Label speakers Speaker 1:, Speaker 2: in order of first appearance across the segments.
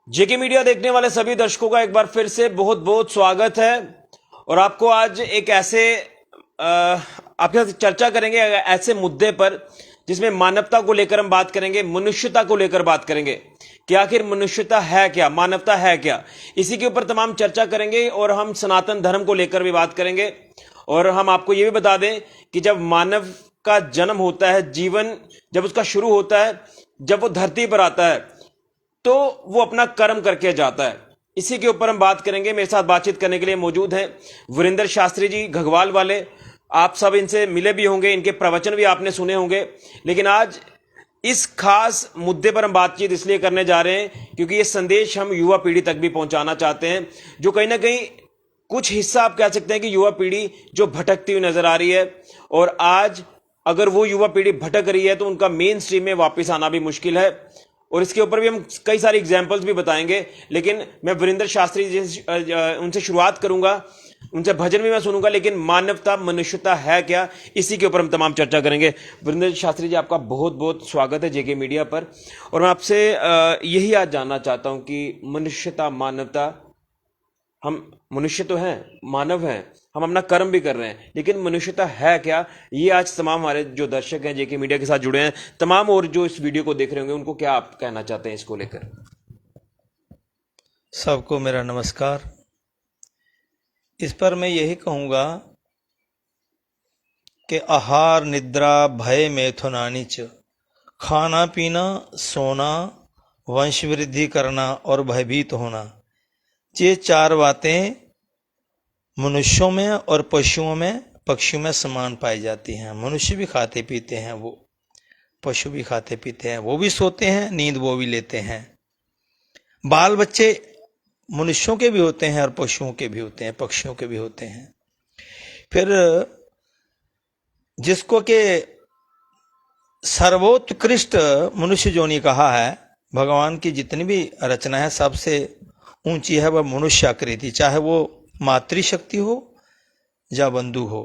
Speaker 1: जेके media देखने वाले सभी दर्शकों का एक बार फिर से बहुत बहुत स्वागत है। और आपको आज एक ऐसे आपके साथ चर्चा करेंगे ऐसे मुद्दे पर जिसमें मानवता को लेकर हम बात करेंगे, मनुष्यता को लेकर बात करेंगे कि आखिर मनुष्यता है क्या, मानवता है क्या। इसी के ऊपर तमाम चर्चा करेंगे और हम सनातन धर्म को लेकर भी बात करेंगे। और हम आपको यह भी बता दें कि जब मानव का जन्म होता है, जीवन जब उसका शुरू होता है, जब वो धरती पर आता है तो वो अपना कर्म करके जाता है। इसी के ऊपर हम बात करेंगे। मेरे साथ बातचीत करने के लिए मौजूद हैं वीरेंद्र शास्त्री जी, घगवाल वाले। आप सब इनसे मिले भी होंगे, इनके प्रवचन भी आपने सुने होंगे। लेकिन आज इस खास मुद्दे पर हम बातचीत इसलिए करने जा रहे हैं क्योंकि ये संदेश हम युवा पीढ़ी तक भी पहुंचाना चाहते हैं, जो कहीं ना कहीं कुछ हिस्सा आप कह सकते हैं कि युवा पीढ़ी जो भटकती हुई नजर आ रही है। और आज अगर वो युवा पीढ़ी भटक रही है तो उनका मेन स्ट्रीम में वापस आना भी मुश्किल है। और इसके ऊपर भी हम कई सारी एग्जाम्पल्स भी बताएंगे। लेकिन मैं वीरेंद्र शास्त्री जी उनसे शुरुआत करूंगा, उनसे भजन भी मैं सुनूंगा। लेकिन मानवता, मनुष्यता है क्या, इसी के ऊपर हम तमाम चर्चा करेंगे। वीरेंद्र शास्त्री जी, आपका बहुत बहुत स्वागत है जेके मीडिया पर। और मैं आपसे यही आज जानना चाहता हूं कि मनुष्यता, मानवता, हम मनुष्य तो हैं, मानव हैं, हम अपना कर्म भी कर रहे हैं, लेकिन मनुष्यता है क्या, ये आज तमाम हमारे जो दर्शक हैं जेके मीडिया के साथ जुड़े हैं, तमाम और जो इस वीडियो को देख रहे होंगे, उनको क्या आप कहना चाहते हैं इसको लेकर।
Speaker 2: सबको मेरा नमस्कार। इस पर मैं यही कहूँगा कि आहार निद्रा भय मैथुनानि च, खाना पीना सोना वंश वृद्धि करना और भयभीत होना, ये चार बातें मनुष्यों में और पशुओं में, पक्षियों में समान पाई जाती हैं। मनुष्य भी खाते पीते हैं, वो पशु भी खाते पीते हैं, वो भी सोते हैं, नींद वो भी लेते हैं। बाल बच्चे मनुष्यों के भी होते हैं और पशुओं के भी होते हैं, पक्षियों के भी होते हैं। फिर जिसको के सर्वोत्कृष्ट मनुष्य जोनि कहा है, भगवान की जितनी भी रचना है सबसे ऊंची है वह मनुष्य आकृति, चाहे वो मातृशक्ति हो या बंधु हो।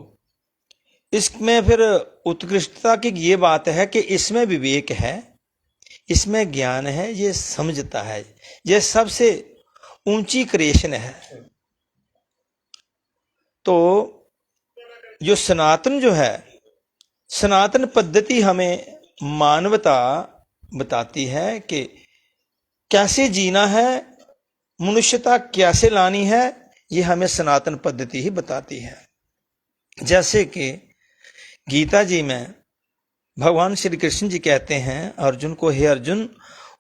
Speaker 2: इसमें फिर उत्कृष्टता की ये बात है कि इसमें विवेक है, इसमें ज्ञान है, ये समझता है, ये सबसे ऊंची क्रिएशन है। तो जो सनातन जो है, सनातन पद्धति हमें मानवता बताती है कि कैसे जीना है, मनुष्यता कैसे लानी है, ये हमें सनातन पद्धति ही बताती है। जैसे कि गीता जी में भगवान श्री कृष्ण जी कहते हैं अर्जुन को, हे अर्जुन,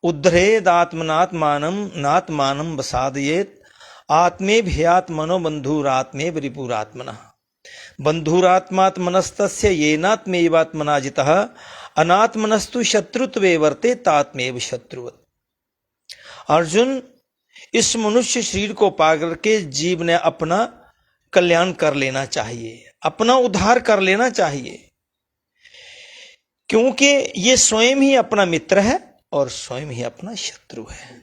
Speaker 2: उद्धरेद आत्मनात्मानम नात्मानम वसादयेत, आत्मेभ्यात्मनो बंधुरात्मेव रिपुरात्मनः, बंधुरात्मात्मनस्तस्य येनात्मेवात्मना जितः, अनात्मनस्तु शत्रुत्वे वर्तेत आत्मेव शत्रुवत्। अर्जुन, इस मनुष्य शरीर को पाकर के जीव ने अपना कल्याण कर लेना चाहिए, अपना उद्धार कर लेना चाहिए, क्योंकि ये स्वयं ही अपना मित्र है और स्वयं ही अपना शत्रु है।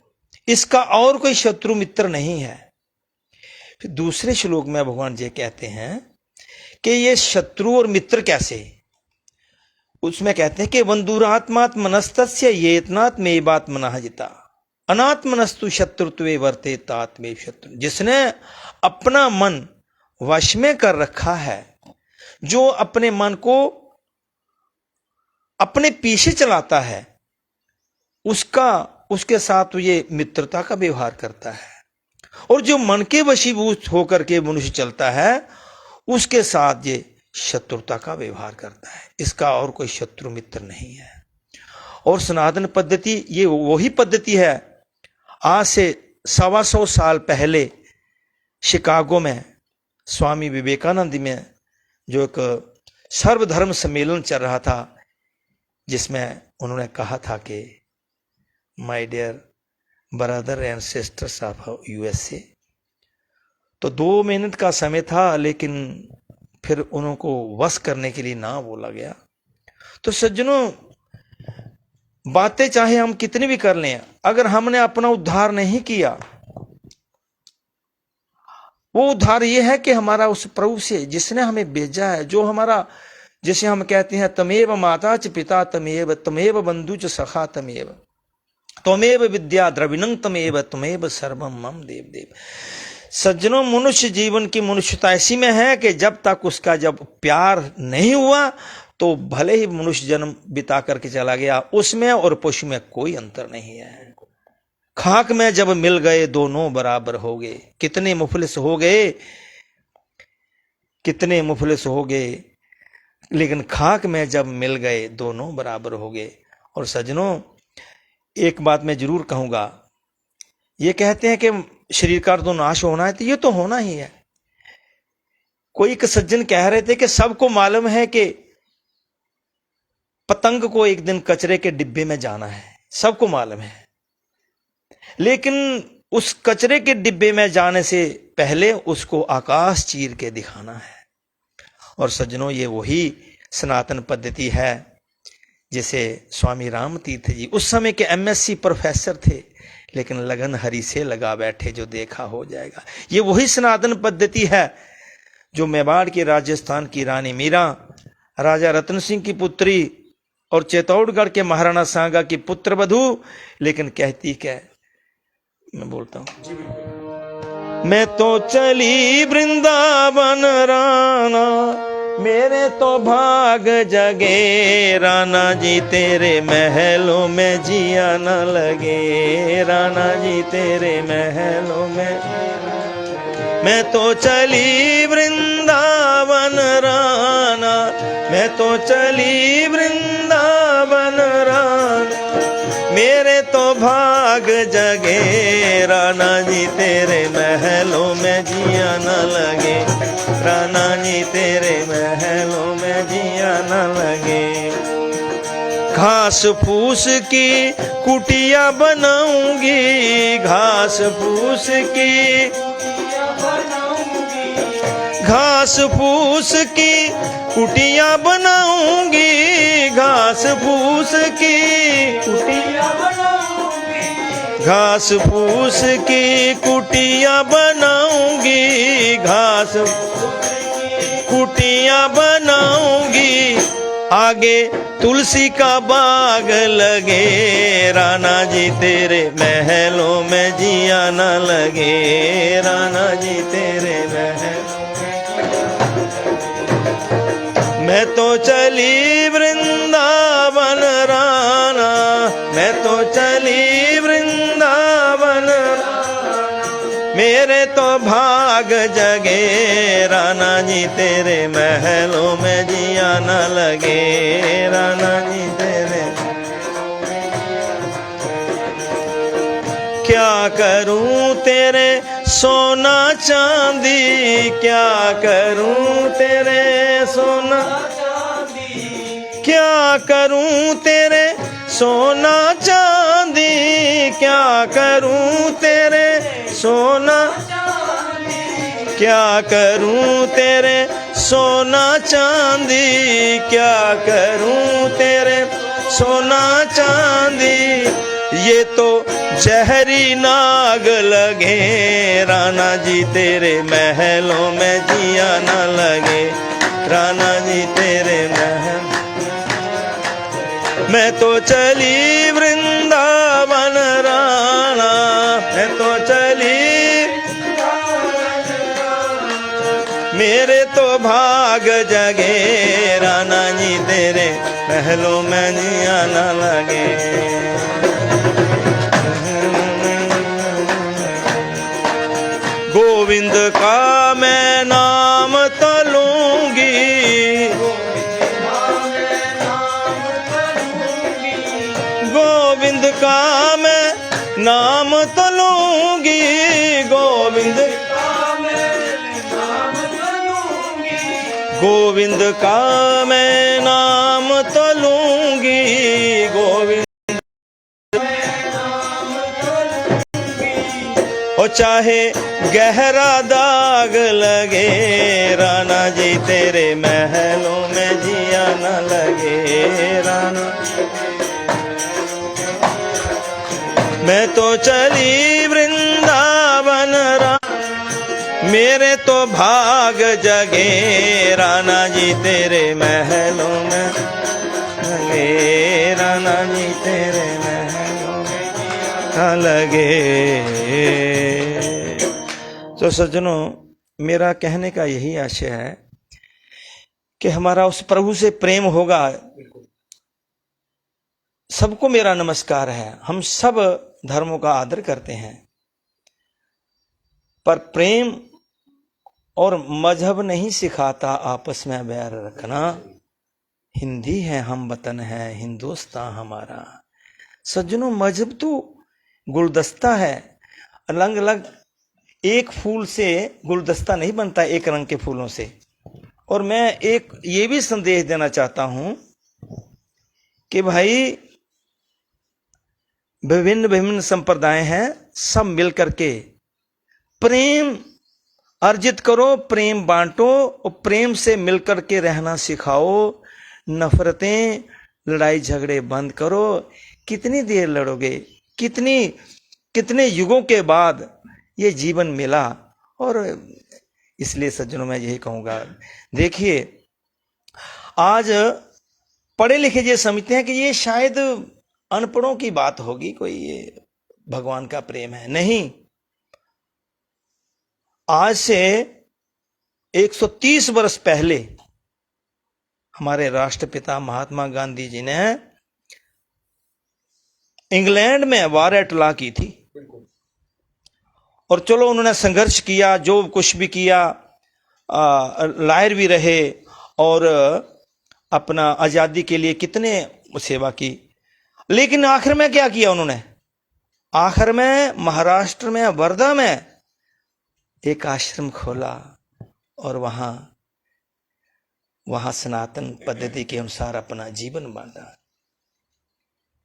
Speaker 2: इसका और कोई शत्रु मित्र नहीं है। फिर दूसरे श्लोक में भगवान जी कहते हैं कि ये शत्रु और मित्र कैसे, उसमें कहते हैं कि बंधुरात्मात्मनस्तस्य येतनात्मेवात्मनः जिता, अनात्मनस्तु शत्रुत्वे वर्तेत आत्मेव शत्रु। जिसने अपना मन वश में कर रखा है, जो अपने मन को अपने पीछे चलाता है, उसके साथ ये मित्रता का व्यवहार करता है। और जो मन के वशीभूत होकर के मनुष्य चलता है, उसके साथ ये शत्रुता का व्यवहार करता है। इसका और कोई शत्रु मित्र नहीं है। और सनातन पद्धति ये वही पद्धति है, आज से 125 साल पहले शिकागो में स्वामी विवेकानंद में जो एक सर्वधर्म सम्मेलन चल रहा था, जिसमें उन्होंने कहा था कि my dear brother and sisters of USA. तो 2 मिनट का समय था, लेकिन फिर उनको वश करने के लिए ना बोला गया। तो सज्जनों, बातें चाहे हम कितनी भी कर लें, अगर हमने अपना उद्धार नहीं किया, वो उद्धार ये है कि हमारा उस प्रभु से जिसने हमें भेजा है, जो हमारा, जैसे हम कहते हैं तमेव माता च पिता तमेव, तमेव बंधु च सखा तमेव, त्वमेव विद्या द्रविणं तमेव तुमेव सर्वम मम देव देव। सज्जनों, मनुष्य जीवन की मनुष्यता ऐसी में है कि जब तक उसका जब प्यार नहीं हुआ तो भले ही मनुष्य जन्म बिता करके चला गया, उसमें और पशु में कोई अंतर नहीं है। खाक में जब मिल गए दोनों बराबर हो गए। कितने मुफलिस हो गए, कितने मुफलिस हो गए, लेकिन खाक में जब मिल गए दोनों बराबर हो गए। और सज्जनों, एक बात मैं जरूर कहूंगा, ये कहते हैं कि शरीर का तो नाश होना है, तो ये तो होना ही है। कोई एक सज्जन कह रहे थे कि सबको मालूम है कि पतंग को एक दिन कचरे के डिब्बे में जाना है, सबको मालूम है, लेकिन उस कचरे के डिब्बे में जाने से पहले उसको आकाश चीर के दिखाना है। और सज्जनों, ये वही सनातन पद्धति है जिसे स्वामी राम तीर्थ जी उस समय के एमएससी प्रोफेसर थे, लेकिन लगन हरि से लगा बैठे, जो देखा हो जाएगा। ये वही सनातन पद्धति है जो मेवाड़ की राजस्थान की रानी मीरा, राजा रतन सिंह की पुत्री और चित्तौड़गढ़ के महाराणा सांगा की पुत्र वधू, लेकिन कहती क्या, मैं बोलता हूं, मैं तो चली वृंदावन राना, मेरे तो भाग जगे, राना जी तेरे महलों में जिया न लगे, राना जी तेरे महलों में। मैं तो चली वृंदावन राना, मैं तो चली वृंदावन राना, मेरे तो भाग जगे, राना जी तेरे महलों में जिया न लगे, राना जी तेरे महलों में जिया न लगे। घास फूस की कुटिया बनाऊंगी, घास फूस की, घास फूस की कुटिया बनाऊंगी, घास फूस की कुटिया बनाऊंगी, घास फूस की कुटिया बनाऊंगी, घास कुटिया बनाऊंगी, आगे तुलसी का बाग लगे, राना जी तेरे महलों में जिया न लगे, राना जी तेरे महल। मैं तो चली वृंदावन राना, मैं तो चली वृंदावन राना, मेरे तो भाग जगे, राना जी तेरे महलों में जिया न लगे, राना जी तेरे। क्या करूं तेरे सोना चांदी, क्या करूं तेरे सोना चांदी, क्या करूं तेरे सोना चांदी, क्या करूं तेरे सोना चांदी, क्या करूं तेरे सोना चांदी, क्या करूं तेरे सोना चांदी, ये तो जहरी नाग लगे, राना जी तेरे महलों में जिया न लगे, राना जी तेरे महल। मैं तो चली वृंदावन राना, मैं तो चली, मेरे तो भाग जगे, राना जी तेरे महलों में जिया न लगे। गोविंद का मैं नाम तलूंगी, गोविंद का मैं नाम तलूंगी, गोविंद का मैं नाम तलूंगी, गोविंद का मैं नाम तलूंगी, गोविंद और चाहे गहरा दाग लगे, राना जी तेरे महलों में जिया न लगे, राना। मैं तो चली वृंदावन राना, मेरे तो भाग जगे, राना जी तेरे महलों में लगे, राना जी तेरे महलों में। न लगे। तो सज्जनों, मेरा कहने का यही आशय है कि हमारा उस प्रभु से प्रेम होगा। सबको मेरा नमस्कार है, हम सब धर्मों का आदर करते हैं, पर प्रेम और मजहब नहीं सिखाता आपस में बैर रखना। हिंदी है हम वतन है, हिंदुस्तान हमारा। सज्जनों, मजहब तो गुलदस्ता है, अलग अलग एक फूल से गुलदस्ता नहीं बनता, एक रंग के फूलों से। और मैं एक ये भी संदेश देना चाहता हूं कि भाई विभिन्न विभिन्न संप्रदाय हैं, सब मिलकर के प्रेम अर्जित करो, प्रेम बांटो और प्रेम से मिलकर के रहना सिखाओ। नफरतें, लड़ाई झगड़े बंद करो। कितनी देर लड़ोगे? कितने युगों के बाद ये जीवन मिला। और इसलिए सज्जनों, मैं यही कहूंगा, देखिए आज पढ़े लिखे ये समझते हैं कि ये शायद अनपढ़ों की बात होगी, कोई ये भगवान का प्रेम है। नहीं, आज से 130 वर्ष पहले हमारे राष्ट्रपिता महात्मा गांधी जी ने इंग्लैंड में वार एट लॉ की थी। और चलो, उन्होंने संघर्ष किया, जो कुछ भी किया, लायर भी रहे और अपना आजादी के लिए कितने सेवा की। लेकिन आखिर में क्या किया उन्होंने? आखिर में महाराष्ट्र में वर्धा में एक आश्रम खोला और वहां सनातन पद्धति के अनुसार अपना जीवन बांटा।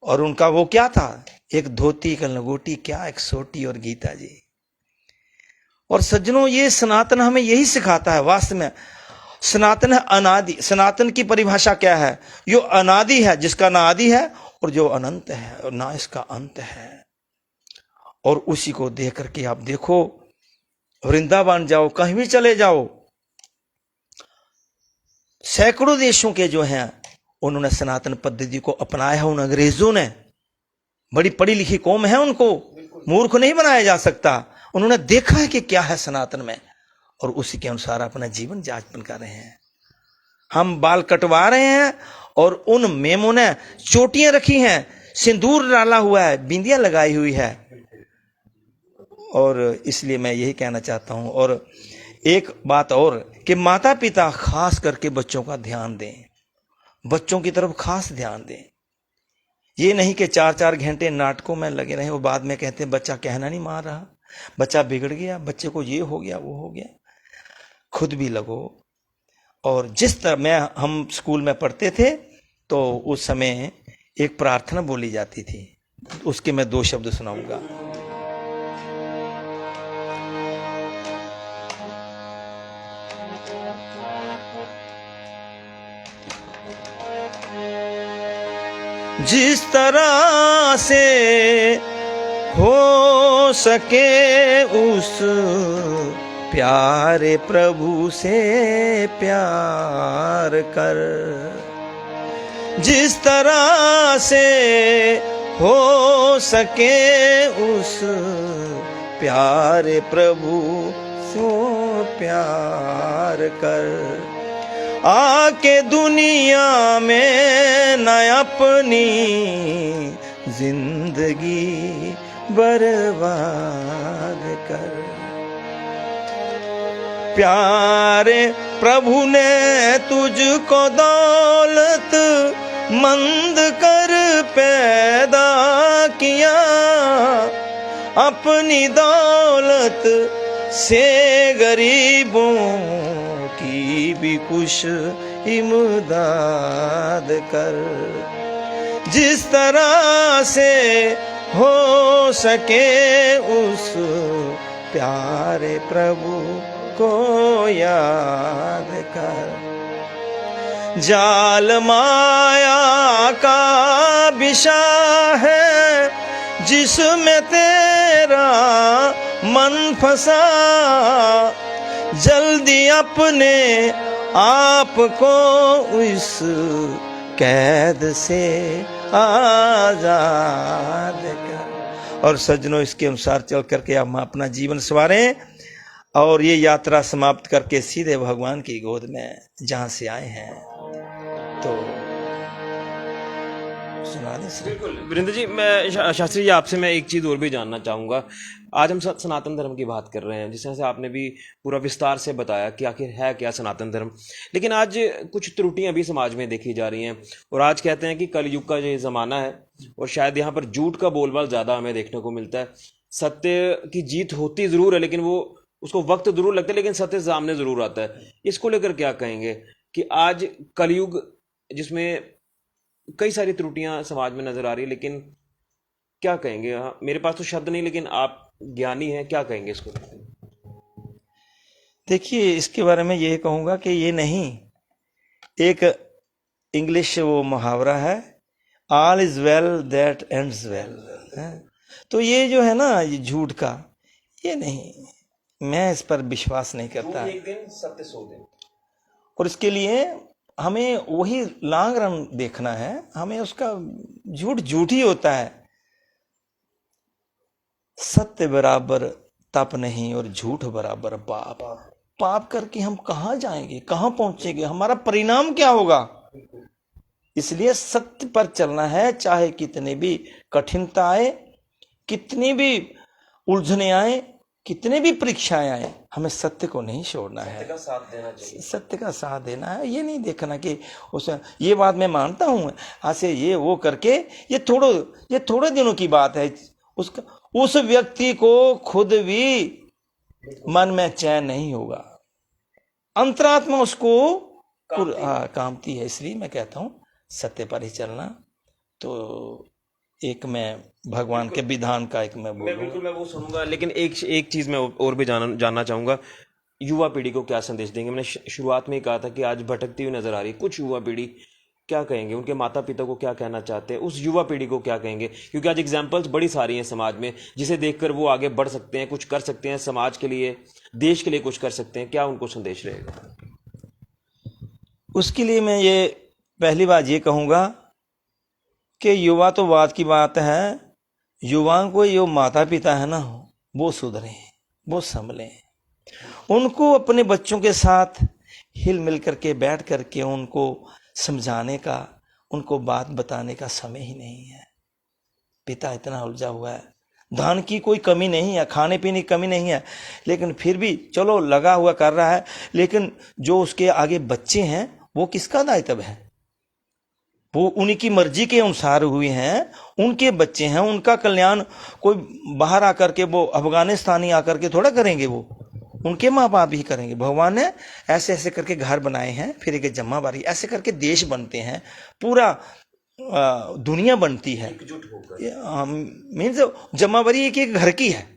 Speaker 2: और उनका वो क्या था? एक धोती, एक लंगोटी, क्या एक सोटी और गीता जी। और सज्जनों, ये सनातन हमें यही सिखाता है। वास्तव में सनातन है अनादि। सनातन की परिभाषा क्या है? जो अनादि है, जिसका ना आदि है, और जो अनंत है और ना इसका अंत है। और उसी को देख करके आप देखो, वृंदावन जाओ, कहीं भी चले जाओ, सैकड़ों देशों के जो हैं उन्होंने सनातन पद्धति को अपनाया है। उन अंग्रेजों ने, बड़ी पढ़ी लिखी कौम है, उनको मूर्ख नहीं बनाया जा सकता। उन्होंने देखा है कि क्या है सनातन में, और उसी के अनुसार अपना जीवन जापन कर रहे हैं। हम बाल कटवा रहे हैं और उन मेमों ने चोटियां रखी हैं, सिंदूर डाला हुआ है, बिंदियां लगाई हुई है। और इसलिए मैं यही कहना चाहता हूं। और एक बात और, कि माता पिता खास करके बच्चों का ध्यान दें, बच्चों की तरफ खास ध्यान दें। ये नहीं कि 4-4 घंटे नाटकों में लगे रहे और बाद में कहते हैं बच्चा कहना नहीं मान रहा, बच्चा बिगड़ गया, बच्चे को ये हो गया, वो हो गया। खुद भी लगो। और जिस तरह हम स्कूल में पढ़ते थे तो उस समय एक प्रार्थना बोली जाती थी, उसके मैं 2 शब्द सुनाऊंगा। जिस तरह से हो सके उस प्यारे प्रभु से प्यार कर, जिस तरह से हो सके उस प्यारे प्रभु से प्यार कर। आके दुनिया में न अपनी जिंदगी बर्बाद कर। प्यारे प्रभु ने तुझको दौलत मंद कर पैदा किया, अपनी दौलत से गरीबों की भी कुछ इमदाद कर। जिस तरह से हो सके उस प्यारे प्रभु को याद कर। जाल माया का विषा है जिसमें तेरा मन फंसा, जल्दी अपने आप को इस कैद से आजाद कर। और सज्जनों, इसके अनुसार चल करके हम अपना जीवन संवारें और ये यात्रा समाप्त करके सीधे भगवान की गोद में जहां से आए हैं तो सुना दें सर।
Speaker 1: बिल्कुल वीरेंद्र जी, मैं शास्त्री जी आपसे मैं एक चीज़ और भी जानना चाहूँगा। आज हम सनातन धर्म की बात कर रहे हैं, जिस तरह से आपने भी पूरा विस्तार से बताया कि आखिर है क्या सनातन धर्म, लेकिन आज कुछ त्रुटियां भी समाज में देखी जा रही हैं और आज कहते हैं कि कलयुग का ये ज़माना है और शायद यहाँ पर झूठ का बोलबाल ज़्यादा हमें देखने को मिलता है। सत्य की जीत होती ज़रूर है, लेकिन वो उसको वक्त ज़रूर लगता है, लेकिन सत्य सामने ज़रूर आता है। इसको लेकर क्या कहेंगे कि आज कलयुग जिसमें कई सारी त्रुटियां समाज में नजर आ रही है, लेकिन क्या कहेंगे? हाँ, मेरे पास तो शब्द नहीं, लेकिन आप ज्ञानी हैं, क्या कहेंगे इसको?
Speaker 2: देखिए, इसके बारे में ये कहूंगा कि ये नहीं, एक इंग्लिश वो मुहावरा है, all is well that ends well. तो ये जो है ना, ये झूठ का, ये नहीं, मैं इस पर विश्वास नहीं करता।
Speaker 1: एक दिन सत्य 100 दिन।
Speaker 2: और इसके लिए हमें वही लॉन्ग रन देखना है, हमें उसका झूठ झूठ ही होता है। सत्य बराबर तप नहीं और झूठ बराबर पाप। पाप करके हम कहाँ जाएंगे, कहाँ पहुंचेंगे, हमारा परिणाम क्या होगा? इसलिए सत्य पर चलना है, चाहे कितनी भी कठिनता आए, कितनी भी उलझने आए, कितने भी परीक्षाएं आए, हमें सत्य को नहीं छोड़ना है,
Speaker 1: सत्य का साथ देना चाहिए।
Speaker 2: सत्य का साथ देना है। ये नहीं देखना कि उस, ये बात मैं मानता हूं, ऐसे ये वो करके ये थोड़े दिनों की बात है। उसका उस व्यक्ति को खुद भी मन में चैन नहीं होगा, अंतरात्मा उसको कामती है। इसलिए मैं कहता हूं सत्य पर ही चलना। तो एक मैं भगवान के विधान का एक मैं बोलूंगा।
Speaker 1: बिल्कुल मैं वो सुनूंगा, लेकिन एक चीज मैं और भी जानना चाहूंगा, युवा पीढ़ी को क्या संदेश देंगे? मैंने शुरुआत में ही कहा था कि आज भटकती हुई नजर आ रही है कुछ युवा पीढ़ी, क्या कहेंगे? उनके माता पिता को क्या कहना चाहते हैं? उस युवा पीढ़ी को क्या कहेंगे? क्योंकि आज एग्जाम्पल्स बड़ी सारी हैं समाज में, जिसे देखकर वो आगे बढ़ सकते हैं, कुछ कर सकते हैं, समाज के लिए, देश के लिए कुछ कर सकते हैं। क्या उनको संदेश रहेगा?
Speaker 2: उसके लिए मैं ये पहली बात ये कहूंगा कि युवा तो बात की बात है, युवाओं को जो माता पिता है ना, वो सुधरें, वो संभलें, उनको अपने बच्चों के साथ हिल मिल करके बैठ करके उनको समझाने का, उनको बात बताने का समय ही नहीं है। पिता इतना उलझा हुआ है, धन की कोई कमी नहीं है, खाने पीने की कमी नहीं है, लेकिन फिर भी चलो लगा हुआ कर रहा है, लेकिन जो उसके आगे बच्चे हैं वो किसका दायित्व है? वो उन्हीं की मर्जी के अनुसार हुए हैं, उनके बच्चे हैं, उनका कल्याण कोई बाहर आकर के, वो अफगानिस्तानी आकर के थोड़ा करेंगे, वो उनके माँ बाप ही करेंगे। भगवान ने ऐसे ऐसे करके घर बनाए हैं, फिर एक जमाबारी, ऐसे करके देश बनते हैं, पूरा दुनिया बनती है। मीन्स जमाबारी एक एक घर की है,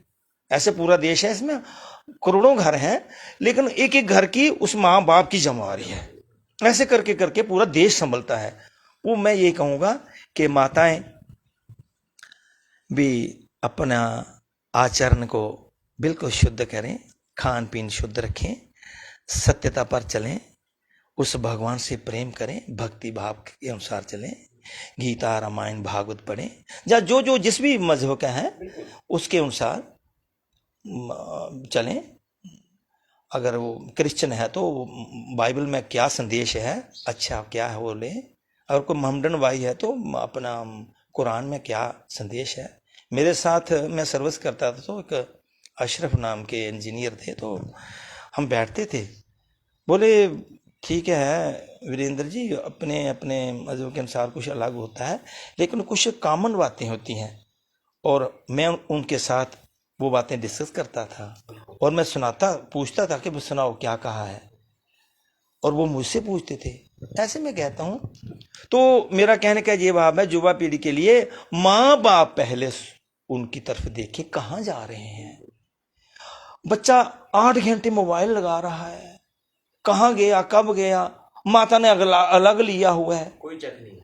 Speaker 2: ऐसे पूरा देश है, इसमें करोड़ों घर हैं, लेकिन एक एक घर की उस माँ बाप की जमाबारी है। ऐसे करके करके पूरा देश संभलता है। वो मैं ये कहूँगा कि माताएं भी अपना आचरण को बिल्कुल शुद्ध करें, खान पीन शुद्ध रखें, सत्यता पर चलें, उस भगवान से प्रेम करें, भक्ति भाव के अनुसार चलें, गीता रामायण भागवत पढ़ें, या जो जो जिस भी मजहब का है उसके अनुसार चलें। अगर वो क्रिश्चियन है तो बाइबल में क्या संदेश है, अच्छा क्या है वो लें। अगर कोई मोहम्मडन भाई है तो अपना कुरान में क्या संदेश है। मेरे साथ मैं सर्विस करता था तो एक अशरफ नाम के इंजीनियर थे, तो हम बैठते थे, बोले ठीक है वीरेंद्र जी, अपने अपने मजहब के अनुसार कुछ अलग होता है, लेकिन कुछ कॉमन बातें होती हैं, और मैं उनके साथ वो बातें डिस्कस करता था और मैं सुनाता, पूछता था कि वो सुनाओ क्या कहा है, और वो मुझसे पूछते थे। ऐसे मैं कहता हूं, तो मेरा कहने का ये भाव है, युवा पीढ़ी के लिए माँ बाप पहले उनकी तरफ देखे, कहाँ जा रहे हैं। बच्चा 8 घंटे मोबाइल लगा रहा है, कहाँ गया, कब गया, माता ने अलग लिया हुआ है,
Speaker 1: कोई चेक नहीं,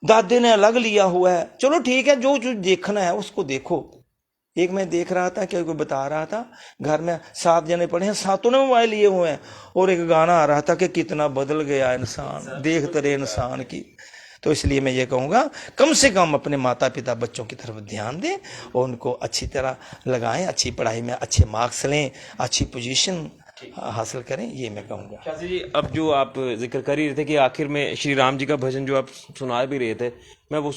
Speaker 2: दादे ने अलग लिया हुआ है। चलो ठीक है, जो जो देखना है उसको देखो। एक मैं देख रहा था कि कोई बता रहा था, घर में 7 जने पड़े हैं, 7 ने मोबाइल लिए हुए हैं, और एक गाना आ रहा था कि कितना बदल गया इंसान, देख तेरे इंसान की। तो इसलिए मैं ये कहूँगा कम से कम अपने माता पिता बच्चों की तरफ ध्यान दें और उनको अच्छी तरह लगाएं, अच्छी पढ़ाई में अच्छे मार्क्स लें, अच्छी पोजीशन हासिल करें, ये मैं कहूँगा।
Speaker 1: शास्त्री जी, अब जो आप जिक्र कर ही रहे थे कि आखिर में श्री राम जी का भजन जो आप सुना भी रहे थे, मैं वो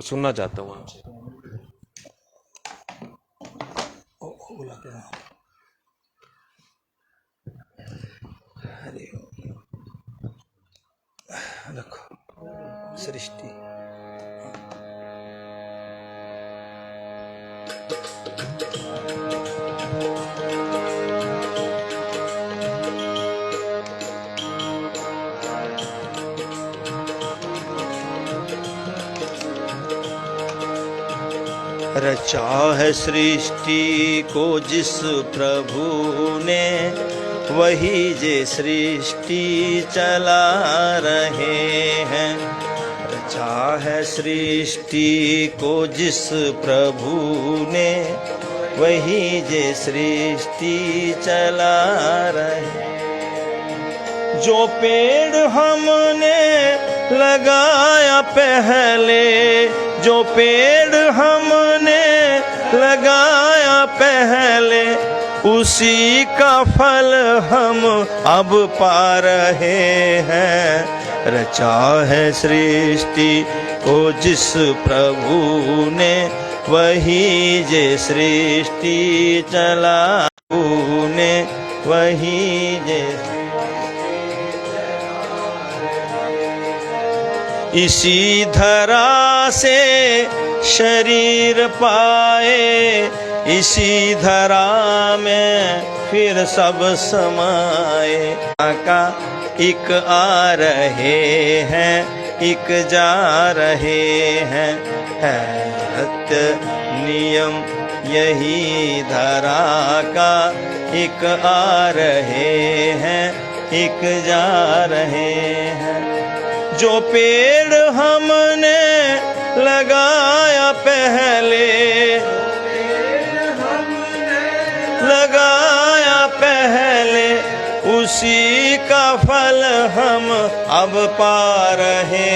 Speaker 1: सुनना चाहता हूँ आपसे।
Speaker 2: अरे रखो सृष्टि। रचा है सृष्टि को जिस प्रभु ने, वही जे सृष्टि चला रहे हैं। रचा है सृष्टि को जिस प्रभु ने, वही जे सृष्टि चला रहे हैं। जो पेड़ हमने लगाया पहले, जो पेड़ हमने लगाया पहले, उसी का फल हम अब पा रहे हैं। रचा है सृष्टि को जिस प्रभु ने, वही जे सृष्टि चला ने, वही जे इसी धरा से शरीर पाए, इसी धरा में फिर सब समाए। का एक आ रहे हैं, एक जा रहे हैं, है सत्य नियम यही धरा का। एक आ रहे हैं, एक जा रहे हैं। जो पेड़ हमने लगाया पहले, लगाया पहले, उसी का फल हम अब पा रहे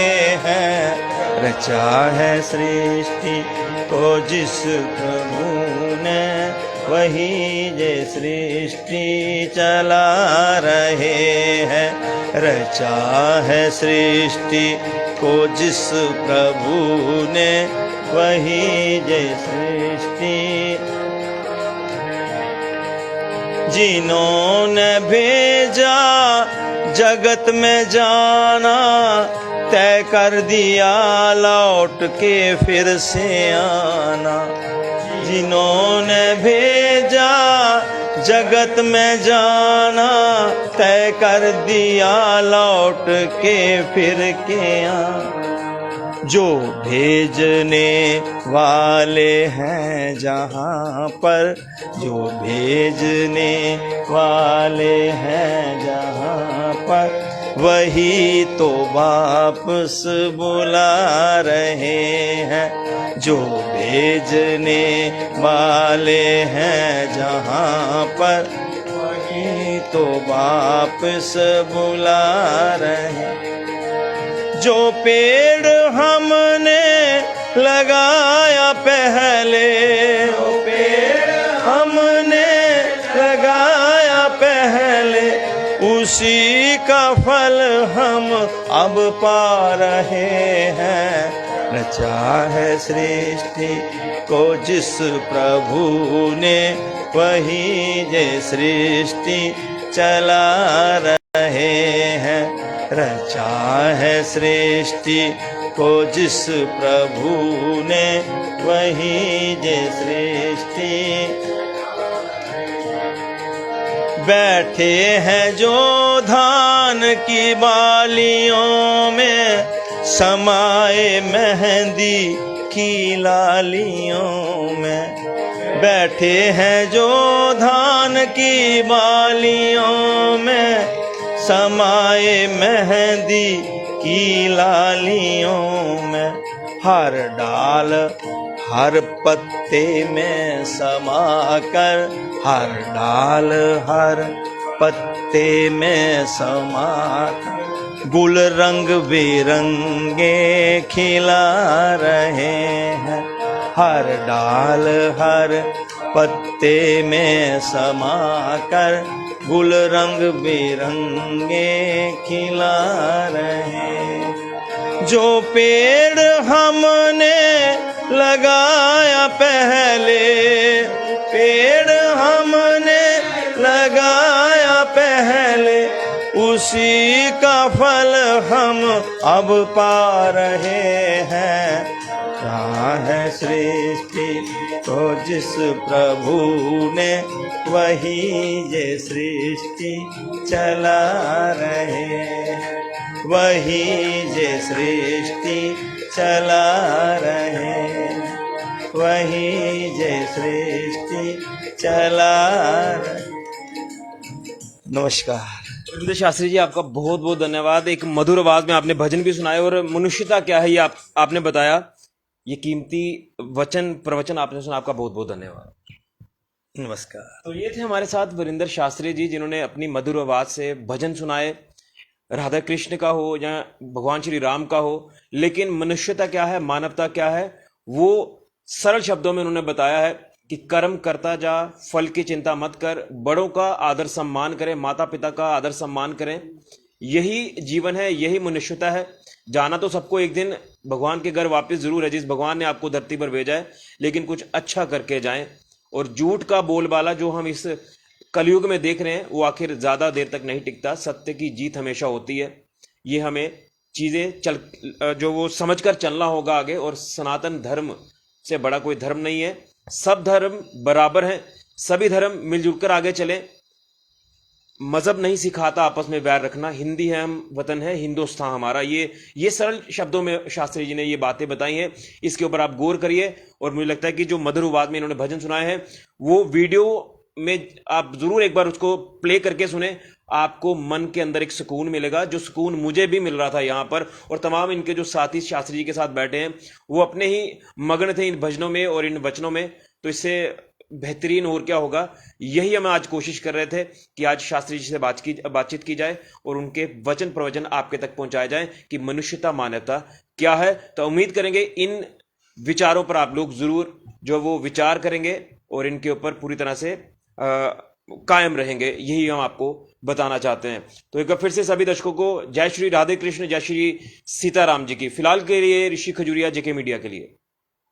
Speaker 2: हैं। रचा है सृष्टि को जिस प्रभु ने, वही जे सृष्टि चला रहे हैं। रचा है सृष्टि को जिस प्रभु ने, वही जे सृष्टि। जिन्होंने भेजा जगत में जाना, तय कर दिया लौट के फिर से आना। जिन्होंने भेजा जगत में जाना, तय कर दिया लौट के फिर के आना। जो भेजने वाले हैं जहाँ पर, जो भेजने वाले हैं जहाँ पर, वही तो वापस बुला रहे हैं। जो भेजने वाले हैं जहाँ पर, वही तो वापस बुला रहे हैं। जो पेड़ हमने लगाया पहले, जो पेड़ हमने लगाया पहले, उसी का फल हम अब पा रहे हैं। रचा है सृष्टि को जिस प्रभु ने, वही जे सृष्टि चला रहे हैं। रचा है सृष्टि को जिस प्रभु ने, वही जे सृष्टि। बैठे हैं जो धान की बालियों में, समाए मेहंदी की लालियों में। बैठे हैं जो धान की बालियों में, समाए मेहंदी की लालियों में। हर डाल हर पत्ते में समाकर, हर डाल हर पत्ते में समाकर, गुल रंग बिरंगे खिला रहे हैं, हर डाल हर पत्ते में समाकर गुल रंग बिरंगे खिला रहे हैं। जो पेड़ हमने लगाया पहले, पेड़ हमने लगाया पहले, उसी का फल हम अब पा रहे हैं। कहाँ है सृष्टि तो जिस प्रभु ने, वही ये सृष्टि चला रहे हैं, वही ये सृष्टि चला रहे हैं, वही ये सृष्टि चला रहे। नमस्कार।
Speaker 1: वरिंदर शास्त्री जी, आपका बहुत बहुत धन्यवाद। एक मधुर आवाज में आपने भजन भी सुनाए और मनुष्यता क्या है ये आपने बताया। ये कीमती वचन प्रवचन आपने सुना, आपका बहुत बहुत धन्यवाद।
Speaker 2: नमस्कार।
Speaker 1: तो ये थे हमारे साथ वरिंदर शास्त्री जी, जिन्होंने अपनी मधुर आवाज से भजन सुनाए, राधा कृष्ण का हो या भगवान श्री राम का हो, लेकिन मनुष्यता क्या है, मानवता क्या है, वो सरल शब्दों में उन्होंने बताया है कि कर्म करता जा, फल की चिंता मत कर, बड़ों का आदर सम्मान करें, माता पिता का आदर सम्मान करें। यही जीवन है, यही मनुष्यता है। जाना तो सबको एक दिन भगवान के घर वापस जरूर है, जिस भगवान ने आपको धरती पर भेजा है, लेकिन कुछ अच्छा करके जाएं। और झूठ का बोलबाला जो हम इस कलयुग में देख रहे हैं, वो आखिर ज्यादा देर तक नहीं टिकता। सत्य की जीत हमेशा होती है। ये हमें चीजें जो वो समझकर चलना होगा आगे। और सनातन धर्म से बड़ा कोई धर्म नहीं है। सब धर्म बराबर हैं, सभी धर्म मिलजुल कर आगे चलें। मजहब नहीं सिखाता आपस में बैर रखना। हिंदी है हम, वतन है हिंदुस्तान हमारा। ये सरल शब्दों में शास्त्री जी ने ये बातें बताई हैं। इसके ऊपर आप गौर करिए। और मुझे लगता है कि जो मधुर आवाज में इन्होंने भजन सुनाए हैं, वो वीडियो में आप जरूर एक बार उसको प्ले करके सुने। आपको मन के अंदर एक सुकून मिलेगा, जो सुकून मुझे भी मिल रहा था यहाँ पर। और तमाम इनके जो साथी शास्त्री जी के साथ बैठे हैं, वो अपने ही मग्न थे इन भजनों में और इन वचनों में। तो इससे बेहतरीन और क्या होगा। यही हम आज कोशिश कर रहे थे कि आज शास्त्री जी से बातचीत की जाए और उनके वचन प्रवचन आपके तक पहुंचाए जाए कि मनुष्यता मानवता क्या है। तो उम्मीद करेंगे इन विचारों पर आप लोग जरूर जो वो विचार करेंगे और इनके ऊपर पूरी तरह से कायम रहेंगे। यही हम आपको बताना चाहते हैं। तो एक बार फिर से सभी दर्शकों को जय श्री राधे कृष्ण, जय श्री सीताराम जी की। फिलहाल के लिए ऋषि खजूरिया, जेके मीडिया के लिए।